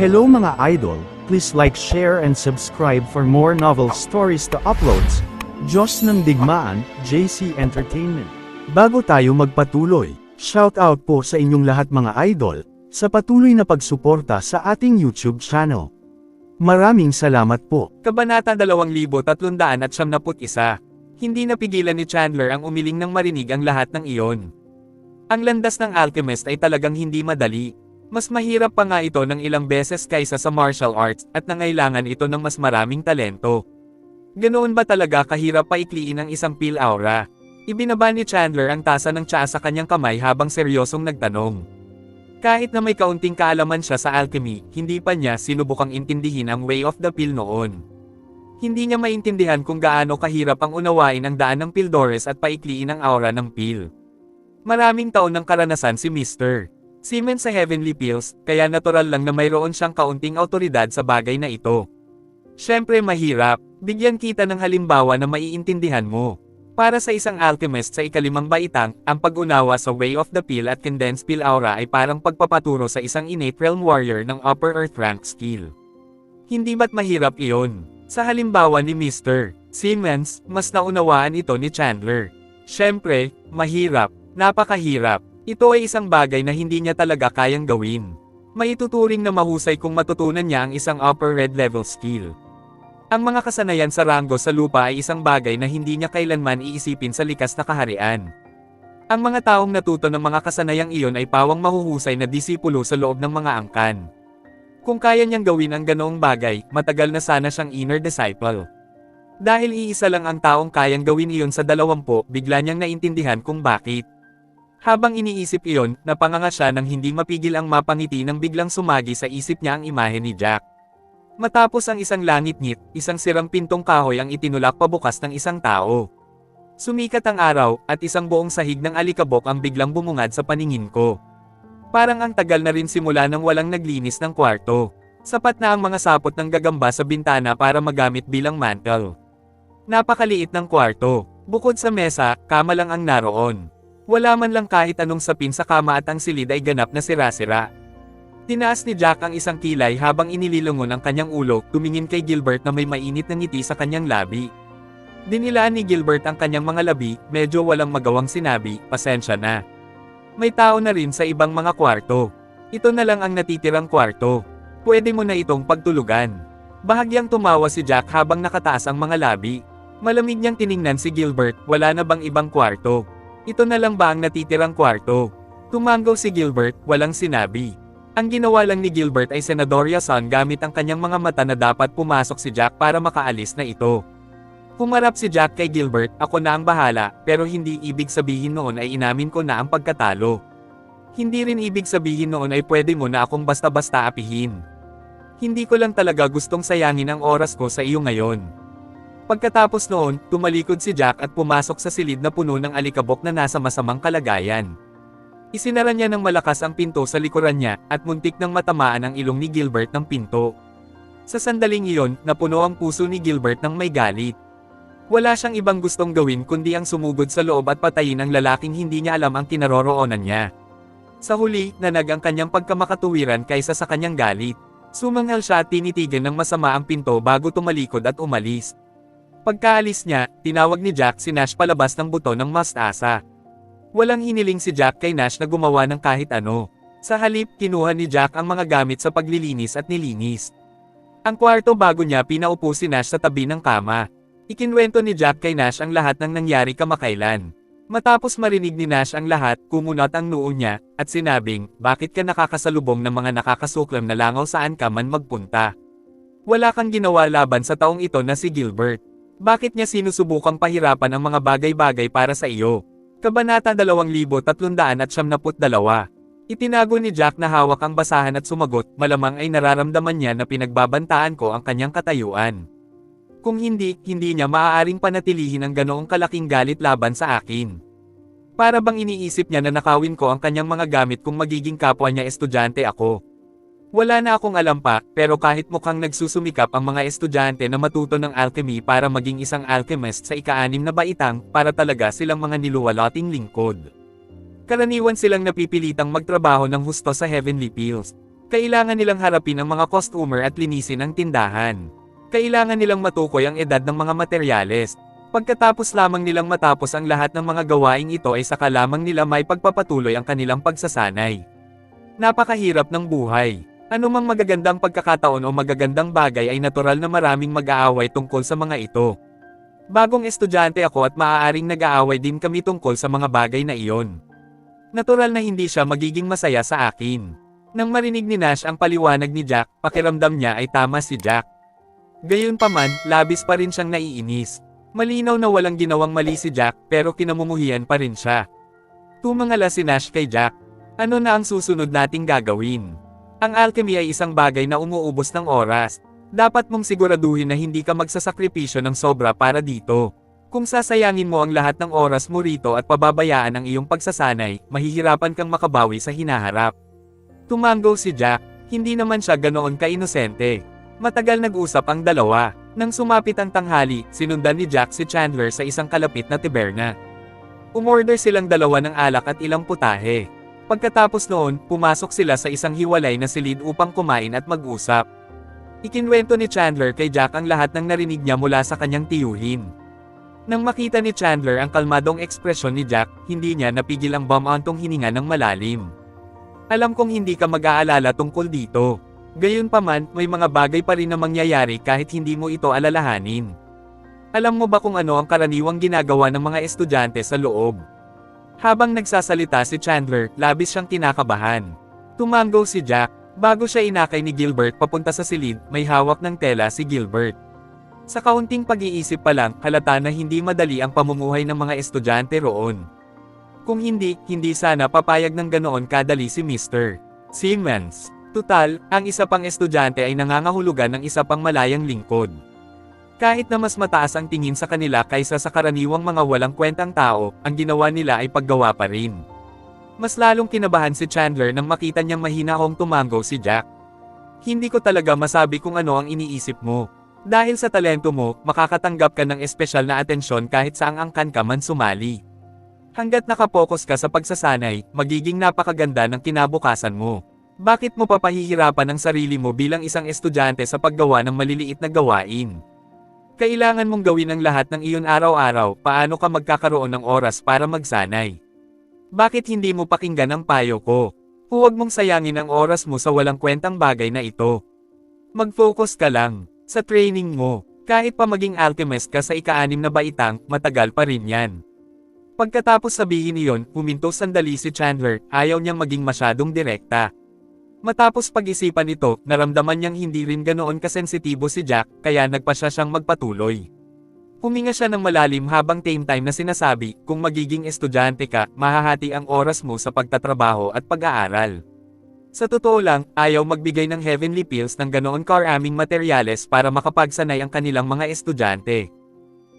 Hello mga idol, please like, share and subscribe for more novel stories to uploads. Diyos ng Digmaan, JC Entertainment. Bago tayo magpatuloy, shout out po sa inyong lahat mga idol, sa patuloy na pagsuporta sa ating YouTube channel. Maraming salamat po. Kabanata 2371. Hindi napigilan ni Chandler ang umiling nang marinig ang lahat ng iyon. Ang landas ng alchemist ay talagang hindi madali. Mas mahirap pa nga ito ng ilang beses kaysa sa martial arts at nangailangan ito ng mas maraming talento. Ganoon ba talaga kahirap paikliin ang isang pil aura? Ibinaba ni Chandler ang tasa ng tsaa sa kanyang kamay habang seryosong nagtanong. Kahit na may kaunting kaalaman siya sa alchemy, hindi pa niya sinubukang intindihin ang way of the pill noon. Hindi niya maintindihan kung gaano kahirap ang unawain ang daan ng Pildores at paikliin ang aura ng pill. Maraming taon ng karanasan si Mr. Siemens sa Heavenly Pills, kaya natural lang na mayroon siyang kaunting awtoridad sa bagay na ito. Siyempre mahirap, bigyan kita ng halimbawa na maiintindihan mo. Para sa isang alchemist sa ikalimang baitang, ang pag-unawa sa way of the pill at condensed pill aura ay parang pagpapaturo sa isang innate realm warrior ng upper earth rank skill. Hindi ba't mahirap iyon? Sa halimbawa ni Mr. Siemens, mas naunawaan ito ni Chandler. Siyempre, mahirap, napakahirap. Ito ay isang bagay na hindi niya talaga kayang gawin. Maituturing na mahusay kung matutunan niya ang isang upper red level skill. Ang mga kasanayan sa ranggo sa lupa ay isang bagay na hindi niya kailanman iisipin sa likas na kaharian. Ang mga taong natuto ng mga kasanayang iyon ay pawang mahuhusay na disipulo sa loob ng mga angkan. Kung kaya niyang gawin ang ganoong bagay, matagal na sana siyang inner disciple. Dahil iisa lang ang taong kayang gawin iyon sa 20, bigla niyang naintindihan kung bakit. Habang iniisip iyon, napanganga siya nang hindi mapigil ang mapangiti nang biglang sumagi sa isip niya ang imahe ni Jack. Matapos ang isang langit-ngit, isang sirang pintong kahoy ang itinulak pabukas ng isang tao. Sumikat ang araw, at isang buong sahig ng alikabok ang biglang bumungad sa paningin ko. Parang ang tagal na rin simula nang walang naglinis ng kwarto. Sapat na ang mga sapot ng gagamba sa bintana para magamit bilang mantle. Napakaliit ng kwarto. Bukod sa mesa, kama lang ang naroon. Wala man lang kahit anong sapin sa kama at ang silid ay ganap na sira-sira. Tinaas ni Jack ang isang kilay habang inililungon ang kanyang ulo, tumingin kay Gilbert na may mainit na ngiti sa kanyang labi. Dinilaan ni Gilbert ang kanyang mga labi, medyo walang magawang sinabi, pasensya na. May tao na rin sa ibang mga kwarto. Ito na lang ang natitirang kwarto. Pwede mo na itong pagtulugan. Bahagyang tumawa si Jack habang nakataas ang mga labi. Malamig niyang tiningnan si Gilbert, wala na bang ibang kwarto? Ito na lang ba ang natitirang kwarto? Tumanggaw si Gilbert, walang sinabi. Ang ginawa lang ni Gilbert ay senadoryasan gamit ang kanyang mga mata na dapat pumasok si Jack para makaalis na ito. Humarap si Jack kay Gilbert, ako na ang bahala, pero hindi ibig sabihin noon ay inamin ko na ang pagkatalo. Hindi rin ibig sabihin noon ay pwede mo na akong basta-basta apihin. Hindi ko lang talaga gustong sayangin ang oras ko sa iyo ngayon. Pagkatapos noon, tumalikod si Jack at pumasok sa silid na puno ng alikabok na nasa masamang kalagayan. Isinara niya ng malakas ang pinto sa likuran niya, at muntik nang matamaan ang ilong ni Gilbert ng pinto. Sa sandaling iyon, napuno ang puso ni Gilbert ng may galit. Wala siyang ibang gustong gawin kundi ang sumugod sa loob at patayin ang lalaking hindi niya alam ang kinaroroonan niya. Sa huli, nanag ang kanyang pagkamakatuwiran kaysa sa kanyang galit. Sumangal siya at tinitigan ng masama ang pinto bago tumalikod at umalis. Pagkaalis niya, tinawag ni Jack si Nash palabas ng buto ng mastasa. Walang hiniling si Jack kay Nash na gumawa ng kahit ano. Sa halip, kinuha ni Jack ang mga gamit sa paglilinis at nilinis. Ang kwarto bago niya pinaupo si Nash sa tabi ng kama. Ikinwento ni Jack kay Nash ang lahat ng nangyari kamakailan. Matapos marinig ni Nash ang lahat, kumunot ang noo niya, at sinabing, bakit ka nakakasalubong ng mga nakakasuklam na langaw saan ka man magpunta? Wala kang ginawa laban sa taong ito na si Gilbert. Bakit niya sinusubukang pahirapan ang mga bagay-bagay para sa iyo? Kabanata 2372. Itinago ni Jack na hawak ang basahan at sumagot, malamang ay nararamdaman niya na pinagbabantaan ko ang kanyang katayuan. Kung hindi, hindi niya maaaring panatilihin ang ganoong kalaking galit laban sa akin. Para bang iniisip niya na nakawin ko ang kanyang mga gamit kung magiging kapwa niya estudyante ako. Wala na akong alam pa, pero kahit mukhang nagsusumikap ang mga estudyante na matuto ng alchemy para maging isang alchemist sa ika-6 na baitang, para talaga silang mga niluwalating lingkod. Karaniwan silang napipilitang magtrabaho ng husto sa Heavenly Pills. Kailangan nilang harapin ang mga customer at linisin ang tindahan. Kailangan nilang matukoy ang edad ng mga materyales. Pagkatapos lamang nilang matapos ang lahat ng mga gawaing ito ay saka lamang nila may pagpapatuloy ang kanilang pagsasanay. Napakahirap ng buhay. Anumang magagandang pagkakataon o magagandang bagay ay natural na maraming mag-aaway tungkol sa mga ito. Bagong estudyante ako at maaaring nag-aaway din kami tungkol sa mga bagay na iyon. Natural na hindi siya magiging masaya sa akin. Nang marinig ni Nash ang paliwanag ni Jack, pakiramdam niya ay tama si Jack. Gayunpaman, labis pa rin siyang naiinis. Malinaw na walang ginawang mali si Jack pero kinamumuhian pa rin siya. Tumangala si Nash kay Jack. Ano na ang susunod nating gagawin? Ang alchemy ay isang bagay na umuubos ng oras. Dapat mong siguraduhin na hindi ka magsasakripisyo ng sobra para dito. Kung sasayangin mo ang lahat ng oras mo rito at pababayaan ang iyong pagsasanay, mahihirapan kang makabawi sa hinaharap. Tumango si Jack, hindi naman siya ganoon ka-inosente. Matagal nag-usap ang dalawa. Nang sumapit ang tanghali, sinundan ni Jack si Chandler sa isang kalapit na taberna. Umorder silang dalawa ng alak at ilang putahe. Pagkatapos noon, pumasok sila sa isang hiwalay na silid upang kumain at mag-usap. Ikinwento ni Chandler kay Jack ang lahat ng narinig niya mula sa kanyang tiyuhin. Nang makita ni Chandler ang kalmadong ekspresyon ni Jack, hindi niya napigil ang bumantong hininga ng malalim. Alam kong hindi ka mag-aalala tungkol dito. Gayunpaman, may mga bagay pa rin na mangyayari kahit hindi mo ito alalahanin. Alam mo ba kung ano ang karaniwang ginagawa ng mga estudyante sa loob? Habang nagsasalita si Chandler, labis siyang kinakabahan. Tumango si Jack. Bago siya inakay ni Gilbert papunta sa silid, may hawak ng tela si Gilbert. Sa kaunting pag-iisip pa lang, halata na hindi madali ang pamumuhay ng mga estudyante roon. Kung hindi sana papayag ng ganoon kadali si Mr. Simmons. Tutal, ang isa pang estudyante ay nangangahulugan ng isa pang malayang lingkod. Kahit na mas mataas ang tingin sa kanila kaysa sa karaniwang mga walang kwentang tao, ang ginawa nila ay paggawa pa rin. Mas lalong kinabahan si Chandler nang makita niyang mahinahong tumango si Jack. Hindi ko talaga masabi kung ano ang iniisip mo. Dahil sa talento mo, makakatanggap ka ng espesyal na atensyon kahit saang angkan ka man sumali. Hanggat nakapokus ka sa pagsasanay, magiging napakaganda ng kinabukasan mo. Bakit mo papahihirapan ang sarili mo bilang isang estudyante sa paggawa ng maliliit na gawain? Kailangan mong gawin ang lahat ng iyon araw-araw, paano ka magkakaroon ng oras para magsanay? Bakit hindi mo pakinggan ang payo ko? Huwag mong sayangin ang oras mo sa walang kwentang bagay na ito. Mag-focus ka lang sa training mo. Kahit pa maging alchemist ka sa ika-6 na baitang, matagal pa rin yan. Pagkatapos sabihin iyon, huminto sandali si Chandler, ayaw niyang maging masyadong direkta. Matapos pag-isipan ito, naramdaman niyang hindi rin ganoon kasensitibo si Jack, kaya nagpasya siyang magpatuloy. Huminga siya ng malalim habang same time na sinasabi, kung magiging estudyante ka, mahahati ang oras mo sa pagtatrabaho at pag-aaral. Sa totoo lang, ayaw magbigay ng heavenly pills ng ganoon karaming materyales para makapagsanay ang kanilang mga estudyante.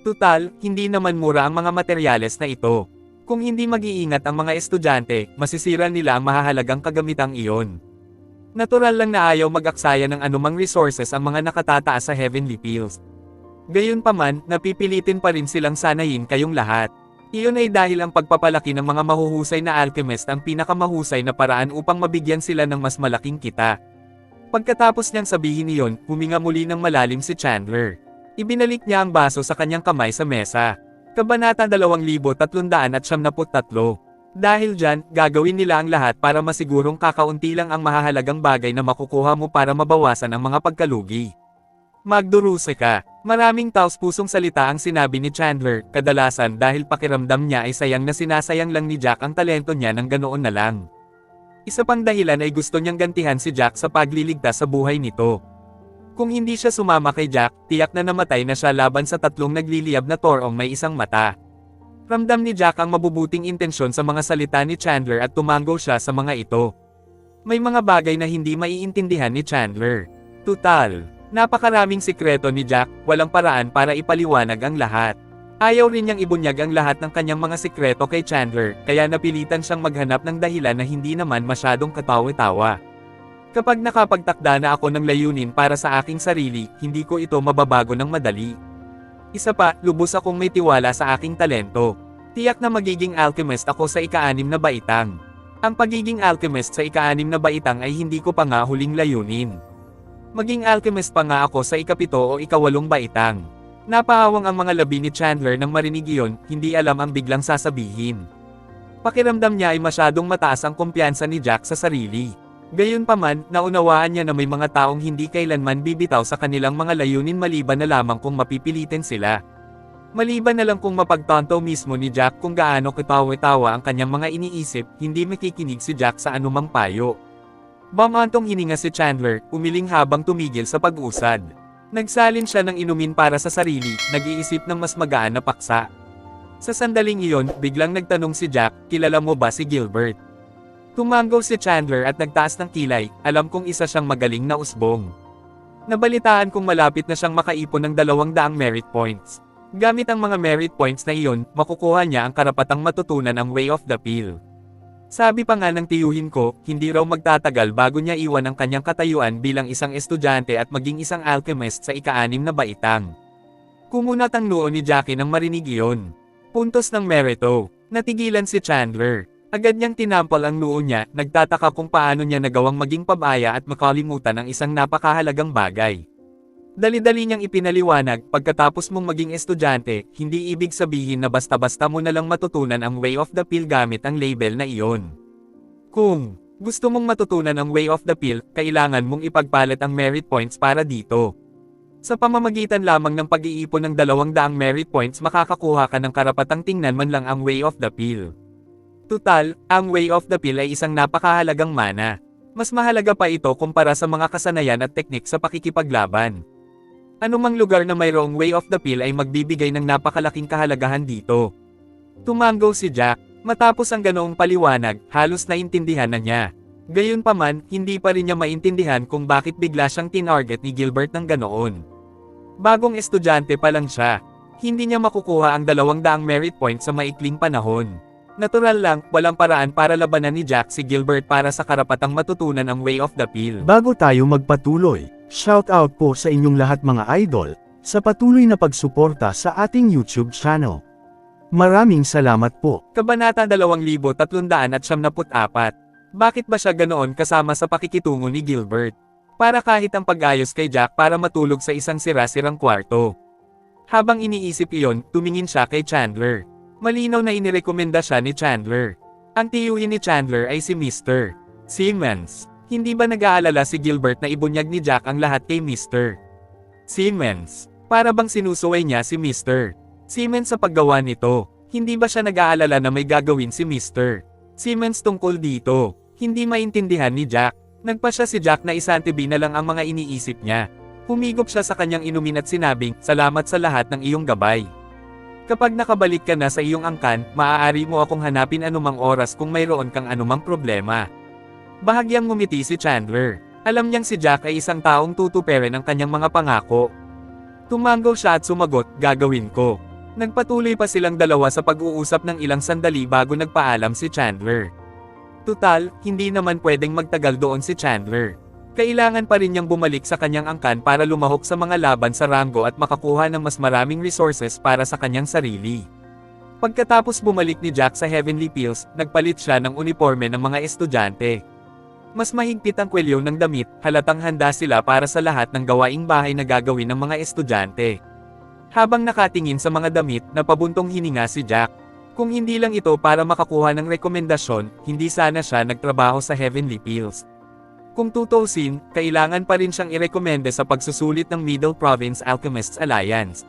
Tutal, hindi naman mura ang mga materyales na ito. Kung hindi mag-iingat ang mga estudyante, masisira nila ang mahahalagang kagamitang iyon. Natural lang na ayaw mag-aksaya ng anumang resources ang mga nakatataas sa heavenly pills. Gayunpaman, napipilitin pa rin silang sanayin kayong lahat. Iyon ay dahil ang pagpapalaki ng mga mahuhusay na alchemist ang pinakamahusay na paraan upang mabigyan sila ng mas malaking kita. Pagkatapos niyang sabihin iyon, huminga muli ng malalim si Chandler. Ibinalik niya ang baso sa kanyang kamay sa mesa. Kabanata 2373. Dahil dyan, gagawin nila ang lahat para masigurong kakaunti lang ang mahahalagang bagay na makukuha mo para mabawasan ang mga pagkalugi. Magdurusa ka. Maraming taos-pusong salita ang sinabi ni Chandler, kadalasan dahil pakiramdam niya ay sayang na sinasayang lang ni Jack ang talento niya ng ganoon na lang. Isa pang dahilan ay gusto niyang gantihan si Jack sa pagliligtas sa buhay nito. Kung hindi siya sumama kay Jack, tiyak na namatay na siya laban sa tatlong nagliliyab na torong may isang mata. Ramdam ni Jack ang mabubuting intensyon sa mga salita ni Chandler at tumango siya sa mga ito. May mga bagay na hindi maiintindihan ni Chandler. Tutal, napakaraming sikreto ni Jack, walang paraan para ipaliwanag ang lahat. Ayaw rin niyang ibunyag ang lahat ng kanyang mga sikreto kay Chandler, kaya napilitan siyang maghanap ng dahilan na hindi naman masyadong katawa-tawa. Kapag nakapagtakda na ako ng layunin para sa aking sarili, hindi ko ito mababago ng madali. Isa pa, lubos akong may tiwala sa aking talento. Tiyak na magiging alchemist ako sa ika-6 na baitang. Ang pagiging alchemist sa ika-6 na baitang ay hindi ko pa nga huling layunin. Maging alchemist pa nga ako sa ika-7 o ika-8 baitang. Napahawang ang mga labi ni Chandler nang marinig iyon, hindi alam ang biglang sasabihin. Pakiramdam niya ay masyadong mataas ang kumpiyansa ni Jack sa sarili. Gayunpaman, naunawaan niya na may mga taong hindi kailanman bibitaw sa kanilang mga layunin maliban na lamang kung mapipilitin sila. Maliban na lang kung mapagtanto mismo ni Jack kung gaano katawa-tawa ang kanyang mga iniisip, hindi makikinig si Jack sa anumang payo. Bamantong hininga si Chandler, umiling habang tumigil sa pag-usad. Nagsalin siya ng inumin para sa sarili, nag-iisip ng mas magaan na paksa. Sa sandaling iyon, biglang nagtanong si Jack, kilala mo ba si Gilbert? Tumango si Chandler at nagtaas ng kilay, alam kong isa siyang magaling na usbong. Nabalitaan kong malapit na siyang makaipon ng 200 merit points. Gamit ang mga merit points na iyon, makukuha niya ang karapatang matutunan ang Way of the Pill. Sabi pa nga ng tiyuhin ko, hindi raw magtatagal bago niya iwan ang kanyang katayuan bilang isang estudyante at maging isang alchemist sa ika-6 na baitang. Kumunat ang noo ni Jackie nang marinig iyon. Puntos ng merito. Natigilan si Chandler. Agad niyang tinampal ang noo niya, nagtataka kung paano niya nagawang maging pabaya at makalimutan ang isang napakahalagang bagay. Dali-dali niyang ipinaliwanag, pagkatapos mong maging estudyante, hindi ibig sabihin na basta-basta mo na lang matutunan ang Way of the Pill gamit ang label na iyon. Kung gusto mong matutunan ang Way of the Pill, kailangan mong ipagpalit ang merit points para dito. Sa pamamagitan lamang ng pag-iipon ng 200 merit points makakakuha ka ng karapatang tingnan man lang ang Way of the Pill. Tutal, ang Way of the Pill ay isang napakahalagang mana. Mas mahalaga pa ito kumpara sa mga kasanayan at teknik sa pakikipaglaban. Anumang lugar na mayroong Way of the Pill ay magbibigay ng napakalaking kahalagahan dito. Tumango si Jack, matapos ang ganoong paliwanag, halos naintindihan na niya. Gayunpaman, hindi pa rin niya maintindihan kung bakit bigla siyang tinarget ni Gilbert ng ganoon. Bagong estudyante pa lang siya. Hindi niya makukuha ang 200 merit points sa maikling panahon. Natural lang, walang paraan para labanan ni Jack si Gilbert para sa karapatang matutunan ang Way of the Pill. Bago tayo magpatuloy, shout out po sa inyong lahat mga idol, sa patuloy na pagsuporta sa ating YouTube channel. Maraming salamat po. Kabanata 2374. Bakit ba siya ganoon kasama sa pakikitungo ni Gilbert? Para kahit ang pag-ayos kay Jack para matulog sa isang sira-sirang kwarto. Habang iniisip iyon, tumingin siya kay Chandler. Malinaw na inirekomenda siya ni Chandler. Ang tiyuhin ni Chandler ay si Mr. Simmons. Hindi ba nag-aalala si Gilbert na ibunyag ni Jack ang lahat kay Mr. Simmons? Para bang sinusuway niya si Mr. Simmons sa paggawa nito? Hindi ba siya nag-aalala na may gagawin si Mr. Simmons tungkol dito? Hindi maintindihan ni Jack. Nagpa siya si Jack na isantibi na lang ang mga iniisip niya. Humigop siya sa kanyang inumin at sinabing, salamat sa lahat ng iyong gabay. Kapag nakabalik ka na sa iyong angkan, maaari mo akong hanapin anumang oras kung mayroon kang anumang problema. Bahagyang ngumiti si Chandler. Alam niyang si Jack ay isang taong tutuparin ang kanyang mga pangako. Tumango siya at sumagot, gagawin ko. Nagpatuloy pa silang dalawa sa pag-uusap ng ilang sandali bago nagpaalam si Chandler. Tutal, hindi naman pwedeng magtagal doon si Chandler. Kailangan pa rin niyang bumalik sa kanyang angkan para lumahok sa mga laban sa Rango at makakuha ng mas maraming resources para sa kanyang sarili. Pagkatapos bumalik ni Jack sa Heavenly Pills, nagpalit siya ng uniforme ng mga estudyante. Mas mahigpit ang kwelyo ng damit, halatang handa sila para sa lahat ng gawaing bahay na gagawin ng mga estudyante. Habang nakatingin sa mga damit, napabuntong hininga si Jack. Kung hindi lang ito para makakuha ng rekomendasyon, hindi sana siya nagtrabaho sa Heavenly Pills. Kung tutuusin, kailangan pa rin siyang irekomende sa pagsusulit ng Middle Province Alchemists Alliance.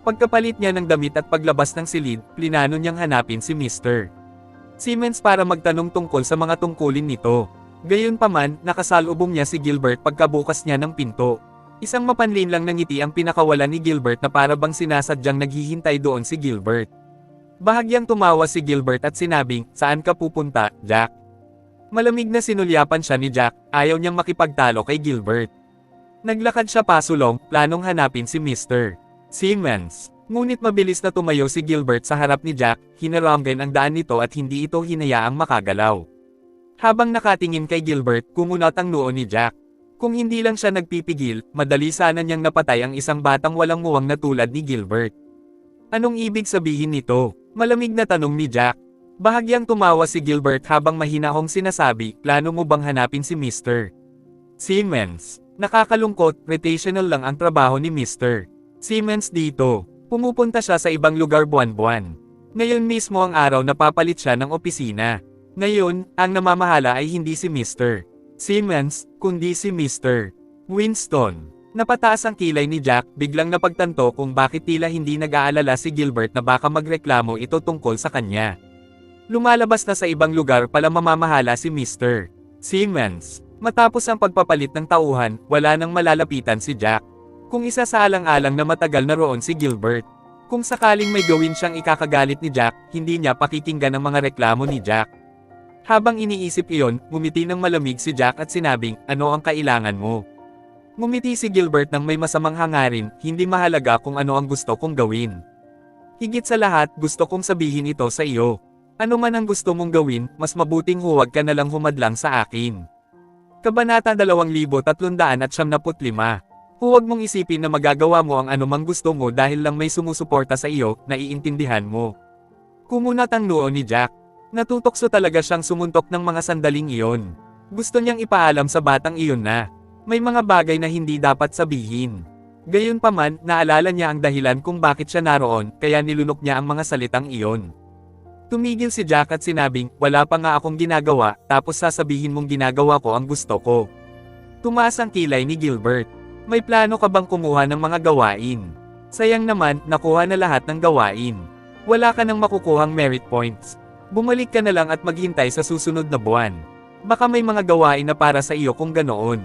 Pagkapalit niya ng damit at paglabas ng silid, plinano niyang hanapin si Mr. Simmons para magtanong tungkol sa mga tungkulin nito. Gayunpaman, nakasalubong niya si Gilbert pagkabukas niya ng pinto. Isang mapanlin lang na ngiti ang pinakawalan ni Gilbert na para bang sinasadyang naghihintay doon si Gilbert. Bahagyang tumawa si Gilbert at sinabing, saan ka pupunta, Jack? Malamig na sinulyapan siya ni Jack, ayaw niyang makipagtalo kay Gilbert. Naglakad siya pasulong, planong hanapin si Mr. Simmons. Ngunit mabilis na tumayo si Gilbert sa harap ni Jack, hinaranggan ang daan nito at hindi ito hinayaang makagalaw. Habang nakatingin kay Gilbert, kumunat ang noo ni Jack. Kung hindi lang siya nagpipigil, madali sana niyang napatay ang isang batang walang muwang na tulad ni Gilbert. Anong ibig sabihin nito? Malamig na tanong ni Jack. Bahagyang tumawa si Gilbert habang mahinahong sinasabi, plano mo bang hanapin si Mr. Simmons? Nakakalungkot, rotational lang ang trabaho ni Mr. Simmons dito. Pumupunta siya sa ibang lugar buwan-buwan. Ngayon mismo ang araw na papalit siya ng opisina. Ngayon, ang namamahala ay hindi si Mr. Simmons, kundi si Mr. Winston. Napataas ang kilay ni Jack, biglang napagtanto kung bakit tila hindi nag-aalala si Gilbert na baka magreklamo ito tungkol sa kanya. Lumalabas na sa ibang lugar pala mamamahala si Mr. Simmons. Matapos ang pagpapalit ng tauhan, wala nang malalapitan si Jack. Kung isa sa alang-alang na matagal na roon si Gilbert. Kung sakaling may gawin siyang ikakagalit ni Jack, hindi niya pakikinggan ang mga reklamo ni Jack. Habang iniisip iyon, ngumiti ng malamig si Jack at sinabing, ano ang kailangan mo? Ngumiti si Gilbert ng may masamang hangarin, hindi mahalaga kung ano ang gusto kong gawin. Higit sa lahat, gusto kong sabihin ito sa iyo. Ano man ang gusto mong gawin, mas mabuting huwag ka na lang humadlang sa akin. Kabanata 2375. Huwag mong isipin na magagawa mo ang anumang gusto mo dahil lang may sumusuporta sa iyo, naiintindihan mo. Kumunat ang noo ni Jack. Natutokso talaga siyang sumuntok ng mga sandaling iyon. Gusto niyang ipaalam sa batang iyon na may mga bagay na hindi dapat sabihin. Gayunpaman, naalala niya ang dahilan kung bakit siya naroon, kaya nilunok niya ang mga salitang iyon. Tumigil si Jack at sinabing, wala pa nga akong ginagawa, tapos sasabihin mong ginagawa ko ang gusto ko. Tumaas ang kilay ni Gilbert. May plano ka bang kumuha ng mga gawain? Sayang naman, nakuha na lahat ng gawain. Wala ka nang makukuhang merit points. Bumalik ka na lang at maghintay sa susunod na buwan. Baka may mga gawain na para sa iyo kung ganoon.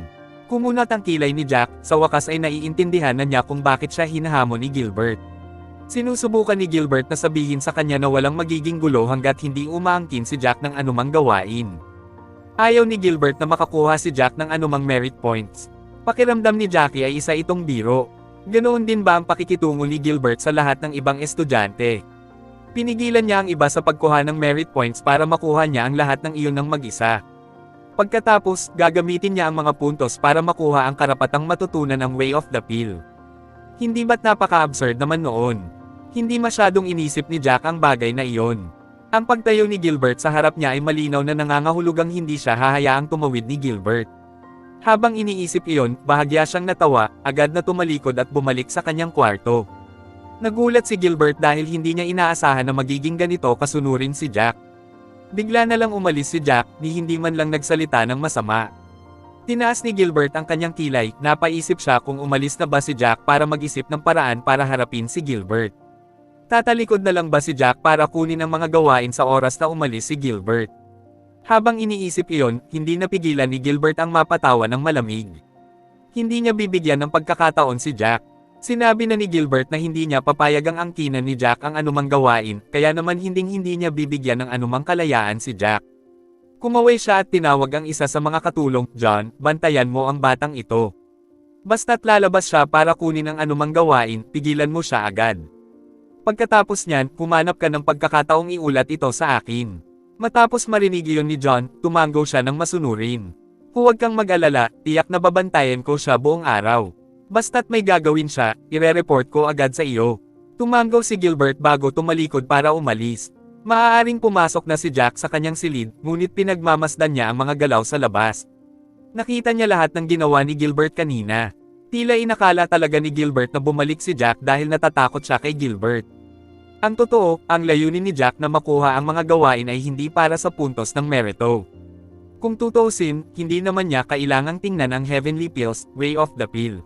Kumunat ang kilay ni Jack, sa wakas ay naiintindihan na niya kung bakit siya hinahamon ni Gilbert. Sinusubukan ni Gilbert na sabihin sa kanya na walang magiging gulo hanggat hindi umaangkin si Jack ng anumang gawain. Ayaw ni Gilbert na makakuha si Jack ng anumang merit points. Pakiramdam ni Jackie ay isa itong biro. Ganoon din ba ang pakikitungo ni Gilbert sa lahat ng ibang estudyante? Pinigilan niya ang iba sa pagkuha ng merit points para makuha niya ang lahat ng iyon ng mag-isa. Pagkatapos, gagamitin niya ang mga puntos para makuha ang karapatang matutunan ang Way of the Pill. Hindi ba't napaka-absurd naman noon? Hindi masyadong inisip ni Jack ang bagay na iyon. Ang pagtayo ni Gilbert sa harap niya ay malinaw na nangangahulugang hindi siya hahayaang tumawid ni Gilbert. Habang iniisip iyon, bahagya siyang natawa, agad na tumalikod at bumalik sa kanyang kwarto. Nagulat si Gilbert dahil hindi niya inaasahan na magiging ganito kasunurin si Jack. Bigla na lang umalis si Jack, ni hindi man lang nagsalita ng masama. Tinaas ni Gilbert ang kanyang kilay, napaisip siya kung umalis na ba si Jack para mag-isip ng paraan para harapin si Gilbert. Tatalikod na lang ba si Jack para kunin ang mga gawain sa oras na umalis si Gilbert? Habang iniisip iyon, hindi napigilan ni Gilbert ang mapatawa ng malamig. Hindi niya bibigyan ng pagkakataon si Jack. Sinabi na ni Gilbert na hindi niya papayag ang angkinan ni Jack ang anumang gawain, kaya naman hindi niya bibigyan ng anumang kalayaan si Jack. Kumaway siya at tinawag ang isa sa mga katulong, John, bantayan mo ang batang ito. Basta't lalabas siya para kunin ang anumang gawain, pigilan mo siya agad. Pagkatapos niyan, humanap ka ng pagkakataong iulat ito sa akin. Matapos marinig iyon ni John, tumango siya ng masunurin. Huwag kang mag-alala, tiyak na babantayan ko siya buong araw. Basta't may gagawin siya, ire-report ko agad sa iyo. Tumango si Gilbert bago tumalikod para umalis. Maaaring pumasok na si Jack sa kanyang silid, ngunit pinagmamasdan niya ang mga galaw sa labas. Nakita niya lahat ng ginawa ni Gilbert kanina. Tila inakala talaga ni Gilbert na bumalik si Jack dahil natatakot siya kay Gilbert. Ang totoo, ang layunin ni Jack na makuha ang mga gawain ay hindi para sa puntos ng merito. Kung tutuusin, hindi naman niya kailangang tingnan ang Heavenly Pills, Way of the Pill.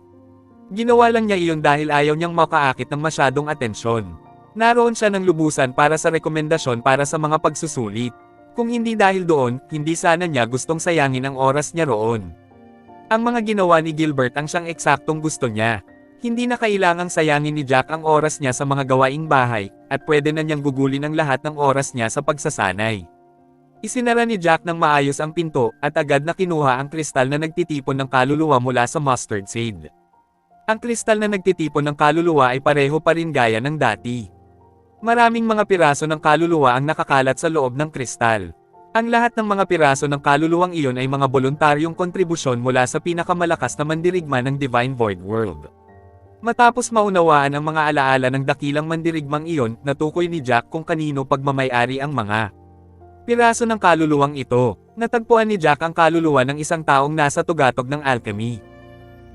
Ginawa lang niya iyon dahil ayaw niyang makaakit ng masyadong atensyon. Naroon siya ng lubusan para sa rekomendasyon para sa mga pagsusulit. Kung hindi dahil doon, hindi sana niya gustong sayangin ang oras niya roon. Ang mga ginawa ni Gilbert ang siyang eksaktong gusto niya. Hindi na kailangang sayangin ni Jack ang oras niya sa mga gawaing bahay, at pwede na niyang gugulin ang lahat ng oras niya sa pagsasanay. Isinara ni Jack ng maayos ang pinto, at agad na kinuha ang kristal na nagtitipon ng kaluluwa mula sa mustard seed. Ang kristal na nagtitipon ng kaluluwa ay pareho pa rin gaya ng dati. Maraming mga piraso ng kaluluwa ang nakakalat sa loob ng kristal. Ang lahat ng mga piraso ng kaluluwang iyon ay mga voluntaryong kontribusyon mula sa pinakamalakas na mandirigma ng Divine Void World. Matapos maunawaan ang mga alaala ng dakilang mandirigmang iyon, natukoy ni Jack kung kanino pagmamay-ari ang mga Piraso ng kaluluwang ito. Natagpuan ni Jack ang kaluluwa ng isang taong nasa tugatog ng alchemy.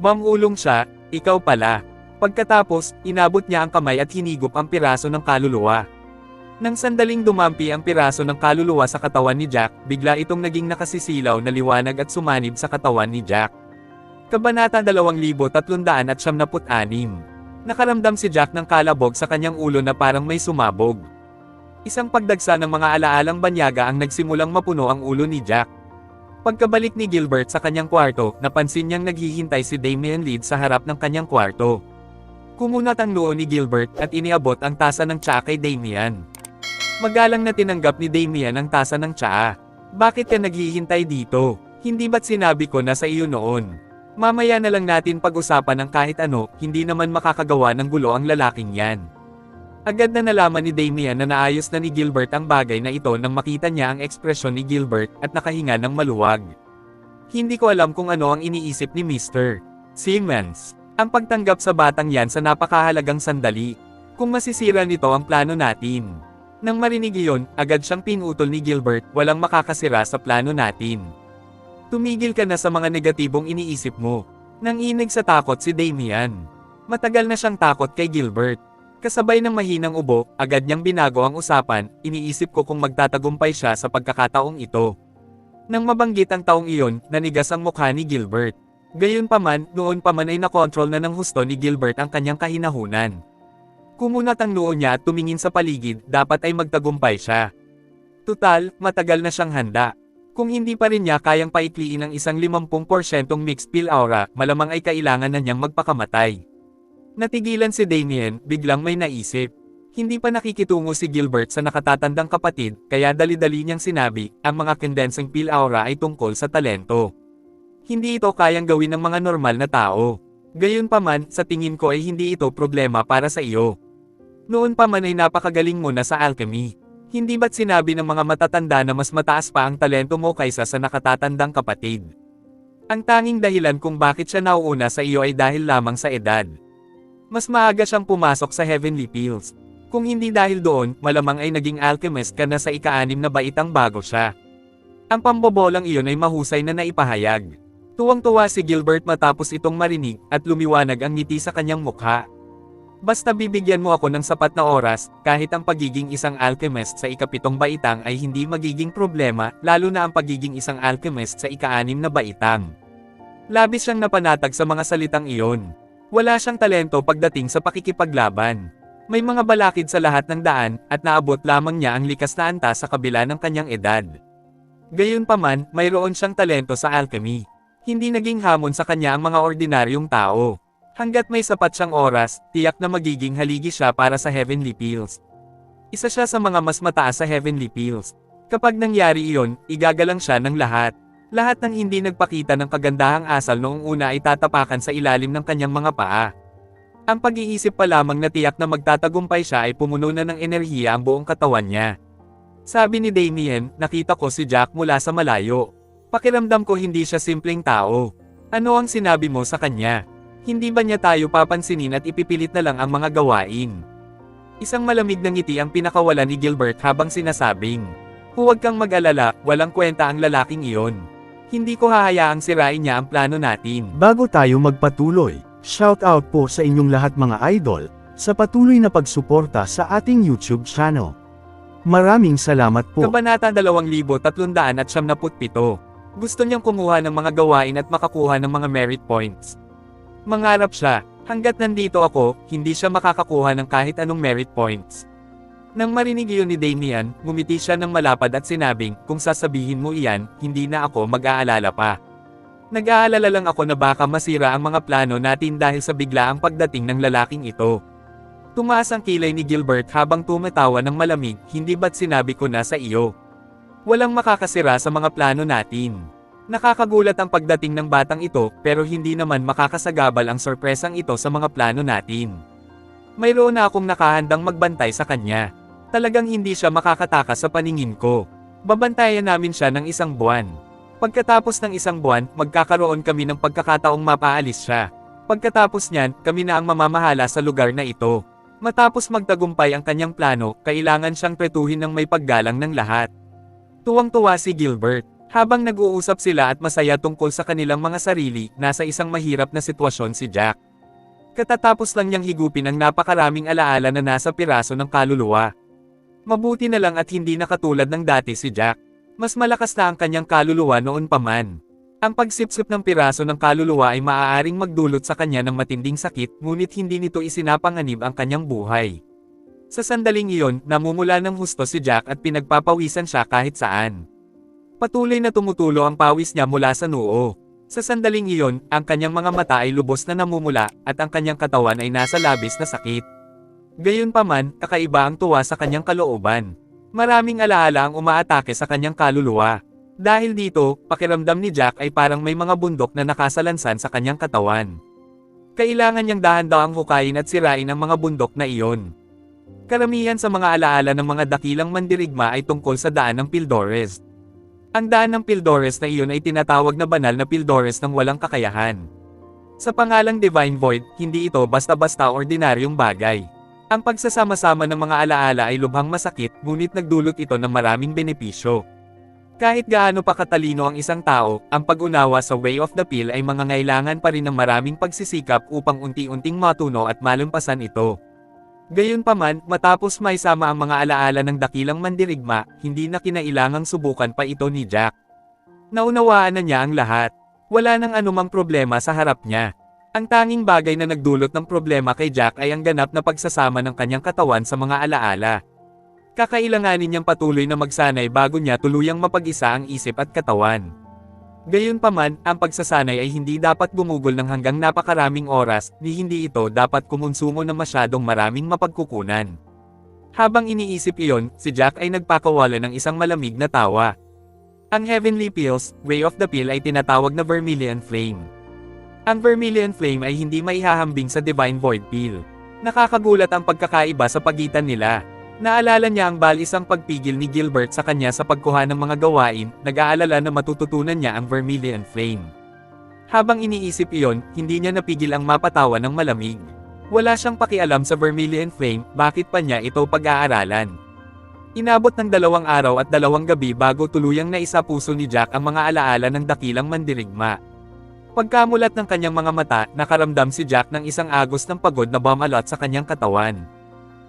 Mamulong siya, ikaw pala. Pagkatapos, inabot niya ang kamay at hinigop ang piraso ng kaluluwa. Nang sandaling dumampi ang piraso ng kaluluwa sa katawan ni Jack, bigla itong naging nakasisilaw na liwanag at sumanib sa katawan ni Jack. Kabanata 2396. Nakaramdam si Jack ng kalabog sa kanyang ulo na parang may sumabog. Isang pagdagsa ng mga alaalang banyaga ang nagsimulang mapuno ang ulo ni Jack. Pagkabalik ni Gilbert sa kanyang kwarto, napansin niyang naghihintay si Damian Leeds sa harap ng kanyang kwarto. Kumunat ang noo ni Gilbert at iniabot ang tasa ng tsaa kay Damian. Magalang na tinanggap ni Damian ang tasa ng tsaa. Bakit ka naghihintay dito? Hindi ba't sinabi ko na sa iyo noon? Mamaya na lang natin pag-usapan ng kahit ano, hindi naman makakagawa ng gulo ang lalaking yan. Agad na nalaman ni Damian na naayos na ni Gilbert ang bagay na ito nang makita niya ang ekspresyon ni Gilbert at nakahinga ng maluwag. Hindi ko alam kung ano ang iniisip ni Mr. Simmons. Ang pagtanggap sa batang yan sa napakahalagang sandali. Kung masisira nito ang plano natin. Nang marinig iyon, agad siyang pinutol ni Gilbert, walang makakasira sa plano natin. Tumigil ka na sa mga negatibong iniisip mo. Nanginig sa takot si Damian. Matagal na siyang takot kay Gilbert. Kasabay ng mahinang ubo, agad niyang binago ang usapan, iniisip ko kung magtatagumpay siya sa pagkakataong ito. Nang mabanggit ang taong iyon, nanigas ang mukha ni Gilbert. Gayunpaman, noon pa man ay nakontrol na ng husto ni Gilbert ang kanyang kahinahunan. Kumunat ang noo niya at tumingin sa paligid, dapat ay magtagumpay siya. Tutal, matagal na siyang handa. Kung hindi pa rin niya kayang paikliin ang isang 50% mixed pill aura, malamang ay kailangan na niyang magpakamatay. Natigilan si Damian, biglang may naisip. Hindi pa nakikitungo si Gilbert sa nakatatandang kapatid, kaya dali-dali niyang sinabi, ang mga condensing pill aura ay tungkol sa talento. Hindi ito kayang gawin ng mga normal na tao. Gayunpaman, sa tingin ko ay hindi ito problema para sa iyo. Noon pa man ay napakagaling mo na sa alchemy. Hindi ba't sinabi ng mga matatanda na mas mataas pa ang talento mo kaysa sa nakatatandang kapatid? Ang tanging dahilan kung bakit siya nauuna sa iyo ay dahil lamang sa edad. Mas maaga siyang pumasok sa Heavenly Pills. Kung hindi dahil doon, malamang ay naging alchemist ka na sa ika-6 na baitang bago siya. Ang pambobolang iyon ay mahusay na naipahayag. Tuwang-tuwa si Gilbert matapos itong marinig, at lumiwanag ang ngiti sa kanyang mukha. Basta bibigyan mo ako ng sapat na oras, kahit ang pagiging isang alchemist sa ika-7 baitang ay hindi magiging problema, lalo na ang pagiging isang alchemist sa ika-6 na baitang. Labis siyang napanatag sa mga salitang iyon. Wala siyang talento pagdating sa pakikipaglaban. May mga balakid sa lahat ng daan, at naabot lamang niya ang likas na antas sa kabila ng kanyang edad. Gayunpaman, mayroon siyang talento sa alchemy. Hindi naging hamon sa kanya ang mga ordinaryong tao. Hanggat may sapat siyang oras, tiyak na magiging haligi siya para sa Heavenly Pills. Isa siya sa mga mas mataas sa Heavenly Pills. Kapag nangyari iyon, igagalang siya ng lahat. Lahat ng hindi nagpakita ng kagandahang asal noong una ay tatapakan sa ilalim ng kanyang mga paa. Ang pag-iisip pa lamang na tiyak na magtatagumpay siya ay pumuno na ng enerhiya ang buong katawan niya. Sabi ni Damian, nakita ko si Jack mula sa malayo. Pakiramdam ko hindi siya simpleng tao. Ano ang sinabi mo sa kanya? Hindi ba niya tayo papansinin at ipipilit na lang ang mga gawain? Isang malamig na ngiti ang pinakawala ni Gilbert habang sinasabing, huwag kang mag-alala, walang kwenta ang lalaking iyon. Hindi ko hahayaang sirain niya ang plano natin. Bago tayo magpatuloy, shoutout po sa inyong lahat mga idol, sa patuloy na pagsuporta sa ating YouTube channel. Maraming salamat po. Kabanata 2397. Gusto niyang kumuha ng mga gawain at makakuha ng mga merit points. Mangarap siya, hanggat nandito ako, hindi siya makakakuha ng kahit anong merit points. Nang marinig iyon ni Damian, ngumiti siya ng malapad at sinabing, kung sasabihin mo iyan, hindi na ako mag-aalala pa. Nag-aalala lang ako na baka masira ang mga plano natin dahil sa biglaang pagdating ng lalaking ito. Tumaas ang kilay ni Gilbert habang tumatawa ng malamig, hindi ba't sinabi ko na sa iyo? Walang makakasira sa mga plano natin. Nakakagulat ang pagdating ng batang ito, pero hindi naman makakasagabal ang sorpresang ito sa mga plano natin. Mayroon na akong nakahandang magbantay sa kanya. Talagang hindi siya makakatakas sa paningin ko. Babantayan namin siya ng 1 buwan. Pagkatapos ng 1 buwan, magkakaroon kami ng pagkakataong mapaalis siya. Pagkatapos niyan, kami na ang mamamahala sa lugar na ito. Matapos magtagumpay ang kanyang plano, kailangan siyang tretuhin ng may paggalang ng lahat. Tuwang-tuwa si Gilbert. Habang nag-uusap sila at masaya tungkol sa kanilang mga sarili, nasa isang mahirap na sitwasyon si Jack. Katatapos lang niyang higupin ang napakaraming alaala na nasa piraso ng kaluluwa. Mabuti na lang at hindi na katulad ng dati si Jack. Mas malakas na ang kanyang kaluluwa noon pa man. Ang pagsipsip ng piraso ng kaluluwa ay maaaring magdulot sa kanya ng matinding sakit, ngunit hindi nito isinapanganib ang kanyang buhay. Sa sandaling iyon, namumula ng husto si Jack at pinagpapawisan siya kahit saan. Patuloy na tumutulo ang pawis niya mula sa noo. Sa sandaling iyon, ang kanyang mga mata ay lubos na namumula, at ang kanyang katawan ay nasa labis na sakit. Gayunpaman, kakaiba ang tuwa sa kanyang kalooban. Maraming alaala ang umaatake sa kanyang kaluluwa. Dahil dito, pakiramdam ni Jack ay parang may mga bundok na nakasalansan sa kanyang katawan. Kailangan niyang dahan-dahang hukayin at sirain ang mga bundok na iyon. Karamihan sa mga alaala ng mga dakilang mandirigma ay tungkol sa daan ng Pildores. Ang daan ng Pildores na iyon ay tinatawag na banal na Pildores ng walang kakayahan. Sa pangalang Divine Void, hindi ito basta-basta ordinaryong bagay. Ang pagsasama-sama ng mga alaala ay lubhang masakit, ngunit nagdulot ito ng maraming benepisyo. Kahit gaano pa katalino ang isang tao, ang pag-unawa sa Way of the Pill ay mangangailangan pa rin ng maraming pagsisikap upang unti-unting matuno at malumpasan ito. Gayunpaman, matapos maisama ang mga alaala ng dakilang mandirigma, hindi na kinailangang subukan pa ito ni Jack. Naunawaan na niya ang lahat. Wala nang anumang problema sa harap niya. Ang tanging bagay na nagdulot ng problema kay Jack ay ang ganap na pagsasama ng kanyang katawan sa mga alaala. Kakailanganin niyang patuloy na magsanay bago niya tuluyang mapag-isa ang isip at katawan. Gayunpaman, ang pagsasanay ay hindi dapat gumugol ng hanggang napakaraming oras, ni hindi ito dapat kumonsumo ng masyadong maraming mapagkukunan. Habang iniisip iyon, si Jack ay nagpakawala ng isang malamig na tawa. Ang Heavenly Pills, Way of the Pill ay tinatawag na Vermilion Flame. Ang Vermilion Flame ay hindi maihahambing sa Divine Void Pill. Nakakagulat ang pagkakaiba sa pagitan nila. Naalala niya ang balisang pagpigil ni Gilbert sa kanya sa pagkuha ng mga gawain, nag-aalala na matututunan niya ang Vermilion Flame. Habang iniisip iyon, hindi niya napigil ang mapatawa ng malamig. Wala siyang pakialam sa Vermilion Flame, bakit pa niya ito pag-aaralan. Inabot ng 2 araw at 2 gabi bago tuluyang naisapuso ni Jack ang mga alaala ng dakilang mandirigma. Pagkamulat ng kanyang mga mata, nakaramdam si Jack ng isang agos ng pagod na bumalot sa kanyang katawan.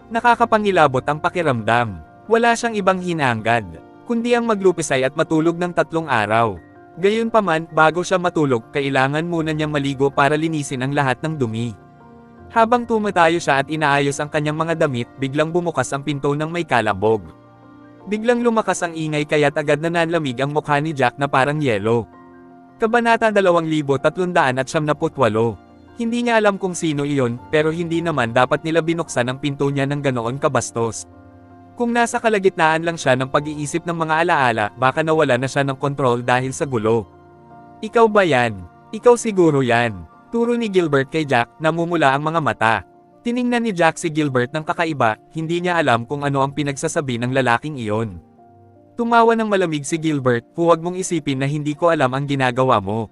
Nakakapangilabot ang pakiramdam. Wala siyang ibang hinahangad, kundi ang maglupisay at matulog ng 3 araw. Gayunpaman, bago siya matulog, kailangan muna niyang maligo para linisin ang lahat ng dumi. Habang tumatayo siya at inaayos ang kanyang mga damit, biglang bumukas ang pinto ng may kalabog. Biglang lumakas ang ingay kaya't agad na nanlamig ang mukha ni Jack na parang yelo. Kabanata 2378. Hindi niya alam kung sino iyon, pero hindi naman dapat nila binuksan ang pinto niya ng ganoon kabastos. Kung nasa kalagitnaan lang siya ng pag-iisip ng mga alaala, baka nawala na siya ng kontrol dahil sa gulo. Ikaw ba yan? Ikaw siguro yan. Turo ni Gilbert kay Jack, namumula ang mga mata. Tiningnan ni Jack si Gilbert ng kakaiba, hindi niya alam kung ano ang pinagsasabi ng lalaking iyon. Tumawa ng malamig si Gilbert, huwag mong isipin na hindi ko alam ang ginagawa mo.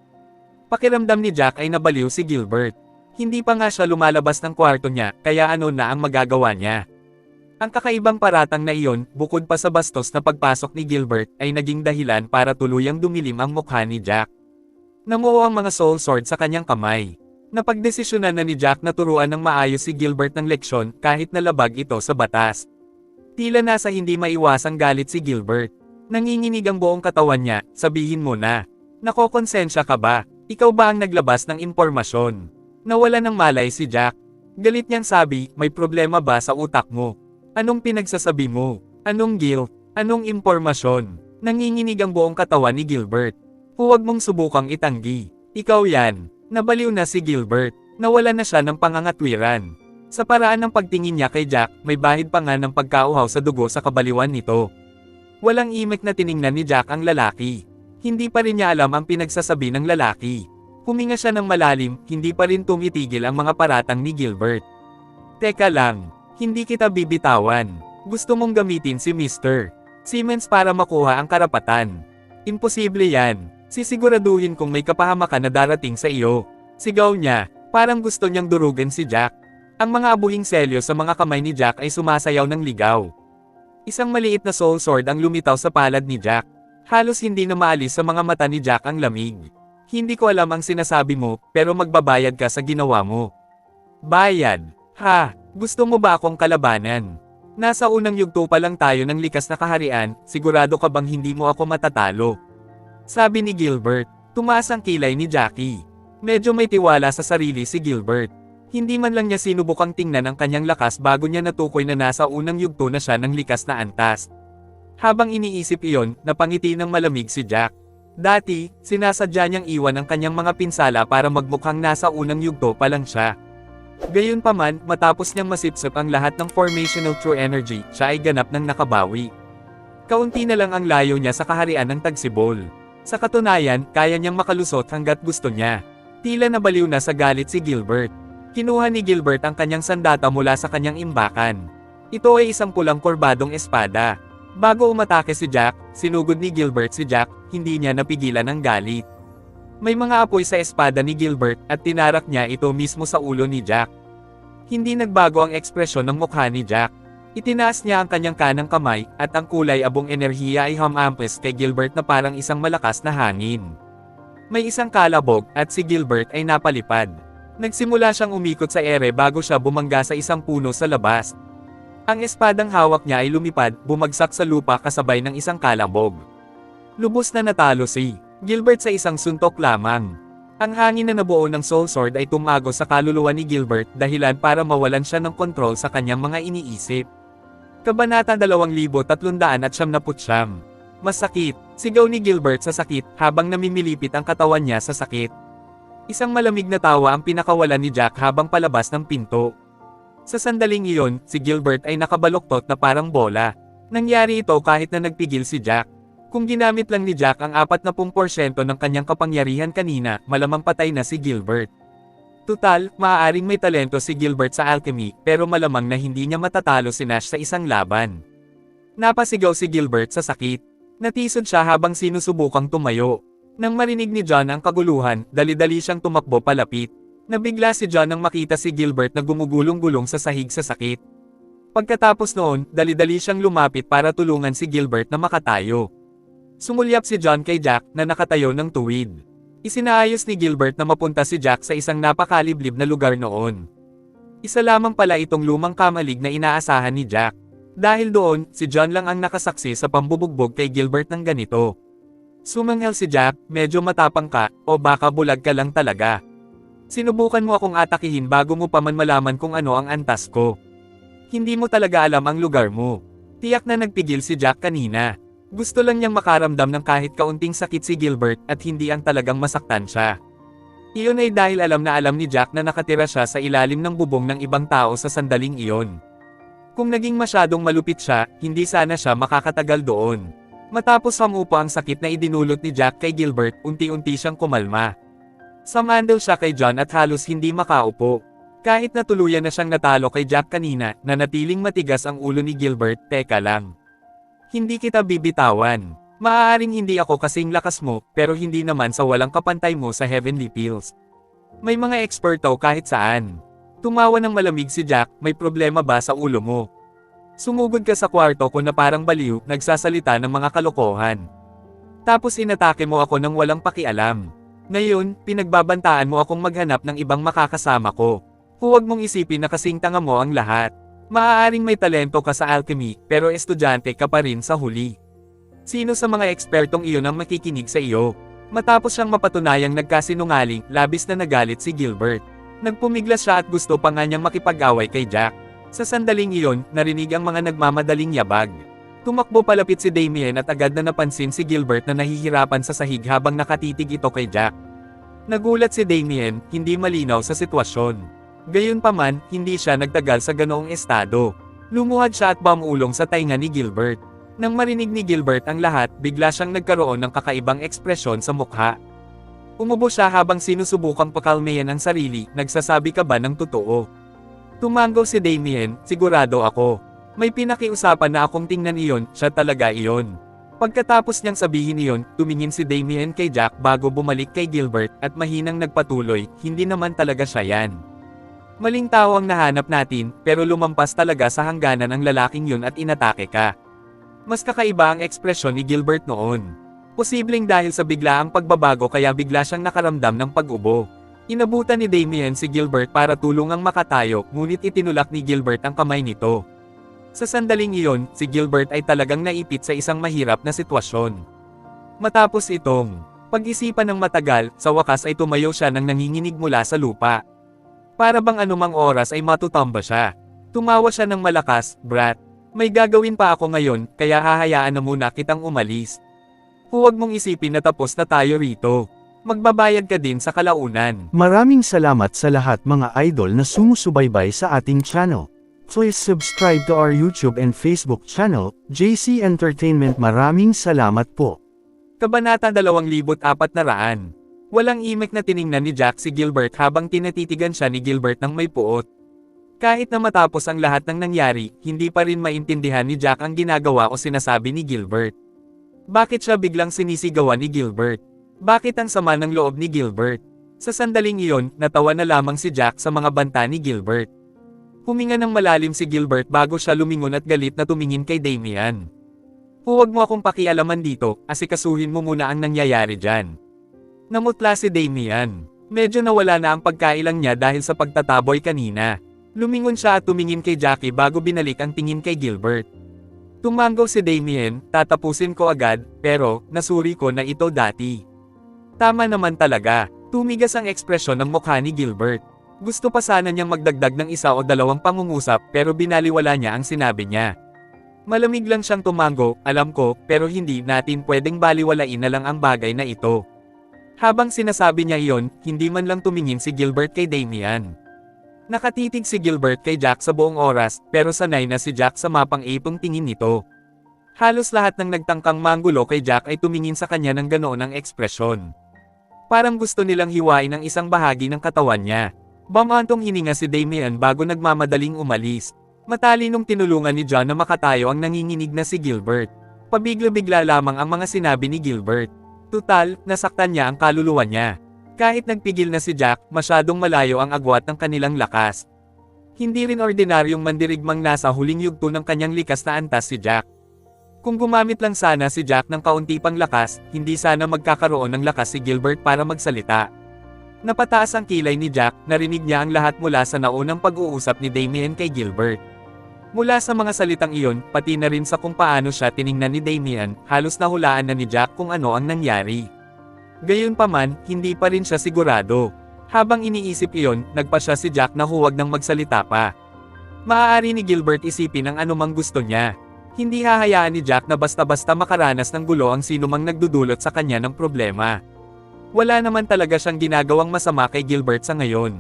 Pakiramdam ni Jack ay nabaliw si Gilbert. Hindi pa nga siya lumalabas ng kwarto niya, kaya ano na ang magagawa niya. Ang kakaibang paratang na iyon, bukod pa sa bastos na pagpasok ni Gilbert, ay naging dahilan para tuluyang dumilim ang mukha ni Jack. Namuo ang mga soul sword sa kanyang kamay. Napagdesisyonan na ni Jack na turuan ng maayos si Gilbert ng leksyon kahit nalabag ito sa batas. Tila nasa hindi maiwasang galit si Gilbert. Nanginginig ang buong katawan niya, sabihin mo na. Nakokonsensya ka ba? Ikaw ba ang naglabas ng impormasyon? Nawala ng malay si Jack. Galit niyang sabi, may problema ba sa utak mo? Anong pinagsasabi mo? Anong guilt? Anong impormasyon? Nanginginig ang buong katawan ni Gilbert. Huwag mong subukang itanggi. Ikaw yan. Nabaliw na si Gilbert. Nawala na siya ng pangangatwiran. Sa paraan ng pagtingin niya kay Jack, may bahid pa nga ng pagkauhaw sa dugo sa kabaliwan nito. Walang imik na tiningnan ni Jack ang lalaki. Hindi pa rin niya alam ang pinagsasabi ng lalaki. Huminga siya ng malalim, hindi pa rin tumitigil ang mga paratang ni Gilbert. Teka lang, hindi kita bibitawan. Gusto mong gamitin si Mr. Simmons para makuha ang karapatan. Imposible yan. Sisiguraduhin kung may kapahamakan na darating sa iyo. Sigaw niya, parang gusto niyang durugan si Jack. Ang mga abuhing selyo sa mga kamay ni Jack ay sumasayaw ng ligaw. Isang maliit na soul sword ang lumitaw sa palad ni Jack. Halos hindi na maalis sa mga mata ni Jack ang lamig. Hindi ko alam ang sinasabi mo, pero magbabayad ka sa ginawa mo. Bayad? Ha? Gusto mo ba akong kalabanan? Nasa unang yugto pa lang tayo ng likas na kaharian, sigurado ka bang hindi mo ako matatalo? Sabi ni Gilbert. Tumaas ang kilay ni Jackie. Medyo may tiwala sa sarili si Gilbert. Hindi man lang niya sinubukang tingnan ang kanyang lakas bago niya natukoy na nasa unang yugto na siya ng likas na antas. Habang iniisip iyon, napangiti ng malamig si Jack. Dati, sinasadya niyang iwan ang kanyang mga pinsala para magmukhang nasa unang yugto pa lang siya. Gayunpaman, matapos niyang masipsip ang lahat ng formational true energy, siya ay ganap ng nakabawi. Kaunti na lang ang layo niya sa kaharian ng Tagsibol. Sa katunayan, kaya niyang makalusot hanggat gusto niya. Tila nabaliw na sa galit si Gilbert. Kinuha ni Gilbert ang kanyang sandata mula sa kanyang imbakan. Ito ay isang pulang korbadong espada. Bago umatake si Jack, sinugod ni Gilbert si Jack, hindi niya napigilan ang galit. May mga apoy sa espada ni Gilbert at tinarak niya ito mismo sa ulo ni Jack. Hindi nagbago ang ekspresyon ng mukha ni Jack. Itinaas niya ang kanyang kanang kamay, at ang kulay abong enerhiya ay humampes kay Gilbert na parang isang malakas na hangin. May isang kalabog, at si Gilbert ay napalipad. Nagsimula siyang umikot sa ere bago siya bumangga sa isang puno sa labas. Ang espadang hawak niya ay lumipad, bumagsak sa lupa kasabay ng isang kalabog. Lubos na natalo si Gilbert sa isang suntok lamang. Ang hangin na nabuo ng Soul Sword ay tumago sa kaluluwa ni Gilbert dahilan para mawalan siya ng kontrol sa kanyang mga iniisip. Kabanata 2379. Masakit, sigaw ni Gilbert sa sakit habang namimilipit ang katawan niya sa sakit. Isang malamig na tawa ang pinakawalan ni Jack habang palabas ng pinto. Sa sandaling iyon, si Gilbert ay nakabaluktot na parang bola. Nangyari ito kahit na nagpigil si Jack. Kung ginamit lang ni Jack ang 40% ng kanyang kapangyarihan kanina, malamang patay na si Gilbert. Tutal, maaaring may talento si Gilbert sa alchemy, pero malamang na hindi niya matatalo si Nash sa isang laban. Napasigaw si Gilbert sa sakit. Natisod siya habang sinusubukang tumayo. Nang marinig ni John ang kaguluhan, dali-dali siyang tumakbo palapit. Nabigla si John nang makita si Gilbert na gumugulong-gulong sa sahig sa sakit. Pagkatapos noon, dali-dali siyang lumapit para tulungan si Gilbert na makatayo. Sumulyap si John kay Jack na nakatayo ng tuwid. Isinaayos ni Gilbert na mapunta si Jack sa isang napakaliblib na lugar noon. Isa lamang pala itong lumang kamalig na inaasahan ni Jack. Dahil doon, si John lang ang nakasaksi sa pambubugbog kay Gilbert ng ganito. Sumanghel si Jack, medyo matapang ka, o baka bulag ka lang talaga. Sinubukan mo akong atakihin bago mo pa man malaman kung ano ang antas ko. Hindi mo talaga alam ang lugar mo. Tiyak na nagpigil si Jack kanina. Gusto lang niyang makaramdam ng kahit kaunting sakit si Gilbert at hindi ang talagang masaktan siya. Iyon ay dahil alam na alam ni Jack na nakatira siya sa ilalim ng bubong ng ibang tao sa sandaling iyon. Kung naging masyadong malupit siya, hindi sana siya makakatagal doon. Matapos hamupa ang sakit na idinulot ni Jack kay Gilbert, unti-unti siyang kumalma. Sumandal siya kay John at halos hindi makaupo. Kahit na tuluyan na siyang natalo kay Jack kanina, nanatiling matigas ang ulo ni Gilbert. Teka lang. Hindi kita bibitawan. Maaaring hindi ako kasing lakas mo, pero hindi naman sa walang kapantay mo sa Heavenly Pills. May mga eksperto kahit saan. Tumawa ng malamig si Jack, may problema ba sa ulo mo? Sumugod ka sa kwarto ko na parang baliw, nagsasalita ng mga kalokohan. Tapos inatake mo ako nang walang pakialam. Ngayon, pinagbabantaan mo akong maghanap ng ibang makakasama ko. Huwag mong isipin na kasing tanga mo ang lahat. Maaaring may talento ka sa alchemy, pero estudyante ka pa rin sa huli. Sino sa mga ekspertong iyon ang makikinig sa iyo? Matapos siyang mapatunayang nagkasinungaling, labis na nagalit si Gilbert. Nagpumiglas siya at gusto pa nga niyang makipag-away kay Jack. Sa sandaling iyon, narinig ang mga nagmamadaling yabag. Tumakbo palapit si Damien at agad na napansin si Gilbert na nahihirapan sa sahig habang nakatitig ito kay Jack. Nagulat si Damien, hindi malinaw sa sitwasyon. Gayunpaman, hindi siya nagtagal sa ganoong estado. Lumuhad siya at bumulong sa tainga ni Gilbert. Nang marinig ni Gilbert ang lahat, bigla siyang nagkaroon ng kakaibang ekspresyon sa mukha. Umubo siya habang sinusubukang pakalmayan ang sarili, nagsasabi ka ba ng totoo? Tumango si Damien, sigurado ako. May pinakiusapan na akong tingnan iyon, siya talaga iyon. Pagkatapos niyang sabihin iyon, tumingin si Damien kay Jack bago bumalik kay Gilbert at mahinang nagpatuloy, hindi naman talaga siya yan. Maling tao ang nahanap natin, pero lumampas talaga sa hangganan ang lalaking yun at inatake ka. Mas kakaiba ang ekspresyon ni Gilbert noon. Posibleng dahil sa biglaang pagbabago kaya bigla siyang nakaramdam ng pag-ubo. Inabutan ni Damien si Gilbert para tulungang makatayo, ngunit itinulak ni Gilbert ang kamay nito. Sa sandaling iyon, si Gilbert ay talagang naipit sa isang mahirap na sitwasyon. Matapos itong pag-isipan ng matagal, sa wakas ay tumayo siya nang nanginginig mula sa lupa. Para bang anumang oras ay matutamba siya. Tumawa siya ng malakas, "Brat, may gagawin pa ako ngayon, kaya hahayaan na muna kitang umalis. Huwag mong isipin na tapos na tayo rito. Magbabayad ka din sa kalaunan." Maraming salamat sa lahat mga idol na sumusubaybay sa ating channel. Please subscribe to our YouTube and Facebook channel, JC Entertainment. Maraming salamat po. Kabanata 2400. Walang imik na tiningnan ni Jack si Gilbert habang tinatitigan siya ni Gilbert ng may puot. Kahit na matapos ang lahat ng nangyari, hindi pa rin maintindihan ni Jack ang ginagawa o sinasabi ni Gilbert. Bakit siya biglang sinisigawan ni Gilbert? Bakit ang sama ng loob ni Gilbert? Sa sandaling iyon, natawa na lamang si Jack sa mga banta ni Gilbert. Huminga ng malalim si Gilbert bago siya lumingon at galit na tumingin kay Damien. "Huwag mo akong pakialaman dito, asikasuhin mo muna ang nangyayari dyan." Namutla si Damien. Medyo nawala na ang pagkailang niya dahil sa pagtataboy kanina. Lumingon siya at tumingin kay Jackie bago binalik ang tingin kay Gilbert. Tumanggaw si Damien, "Tatapusin ko agad, pero, nasuri ko na ito dati." Tama naman talaga. Tumigas ang ekspresyon ng mukha ni Gilbert. Gusto pa sana niyang magdagdag ng isa o dalawang pangungusap pero binaliwala niya ang sinabi niya. Malamig lang siyang tumango, "Alam ko, pero hindi natin pwedeng baliwalain na lang ang bagay na ito." Habang sinasabi niya iyon, hindi man lang tumingin si Gilbert kay Damien. Nakatitig si Gilbert kay Jack sa buong oras, pero sanay na si Jack sa mapang-ipong tingin nito. Halos lahat ng nagtangkang manggulo kay Jack ay tumingin sa kanya ng ganoon ang ekspresyon. Parang gusto nilang hiwain ang isang bahagi ng katawan niya. Bamantong hininga si Damien bago nagmamadaling umalis. Matalinong tinulungan ni John na makatayo ang nanginginig na si Gilbert. Pabigla-bigla lamang ang mga sinabi ni Gilbert. Tutal, nasaktan niya ang kaluluwa niya. Kahit nagpigil na si Jack, masyadong malayo ang agwat ng kanilang lakas. Hindi rin ordinaryong mandirigmang nasa huling yugto ng kanyang likas na antas si Jack. Kung gumamit lang sana si Jack ng kaunti pang lakas, hindi sana magkakaroon ng lakas si Gilbert para magsalita. Napataas ang kilay ni Jack, narinig niya ang lahat mula sa naunang pag-uusap ni Damien kay Gilbert. Mula sa mga salitang iyon, pati na rin sa kung paano siya tiningnan ni Damien, halos nahulaan na ni Jack kung ano ang nangyari. Gayunpaman, hindi pa rin siya sigurado. Habang iniisip iyon, nagpa siya si Jack na huwag nang magsalita pa. Maaari ni Gilbert isipin ang anumang gusto niya. Hindi hahayaan ni Jack na basta-basta makaranas ng gulo ang sinumang nagdudulot sa kanya ng problema. Wala naman talaga siyang ginagawang masama kay Gilbert sa ngayon.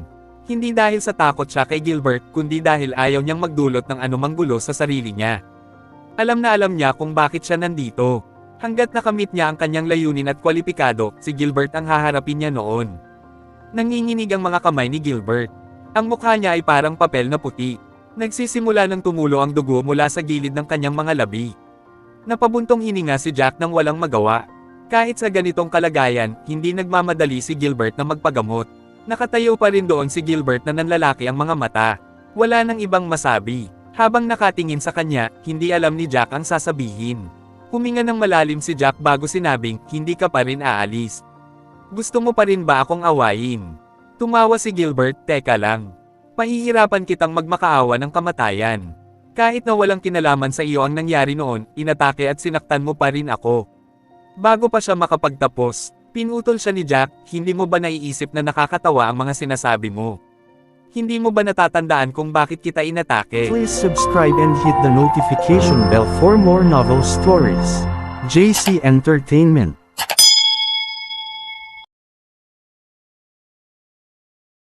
Hindi dahil sa takot siya kay Gilbert, kundi dahil ayaw niyang magdulot ng anumang gulo sa sarili niya. Alam na alam niya kung bakit siya nandito. Hanggat nakamit niya ang kanyang layunin at kwalipikado, si Gilbert ang haharapin niya noon. Nanginginig ang mga kamay ni Gilbert. Ang mukha niya ay parang papel na puti. Nagsisimula ng tumulo ang dugo mula sa gilid ng kanyang mga labi. Napabuntong hininga si Jack nang walang magawa. Kahit sa ganitong kalagayan, hindi nagmamadali si Gilbert na magpagamot. Nakatayo pa rin doon si Gilbert na nanlalaki ang mga mata. Wala nang ibang masabi. Habang nakatingin sa kanya, hindi alam ni Jack ang sasabihin. Huminga ng malalim si Jack bago sinabing, "Hindi ka pa rin aalis. Gusto mo pa rin ba akong awayin?" Tumawa si Gilbert, "Teka lang. Pahihirapan kitang magmakaawa ng kamatayan. Kahit na walang kinalaman sa iyo ang nangyari noon, inatake at sinaktan mo pa rin ako." Bago pa siya makapagtapos, pinutol siya ni Jack, "Hindi mo ba naiisip na nakakatawa ang mga sinasabi mo? Hindi mo ba natatandaan kung bakit kita inatake?" Please subscribe and hit the notification bell for more novel stories. JC Entertainment.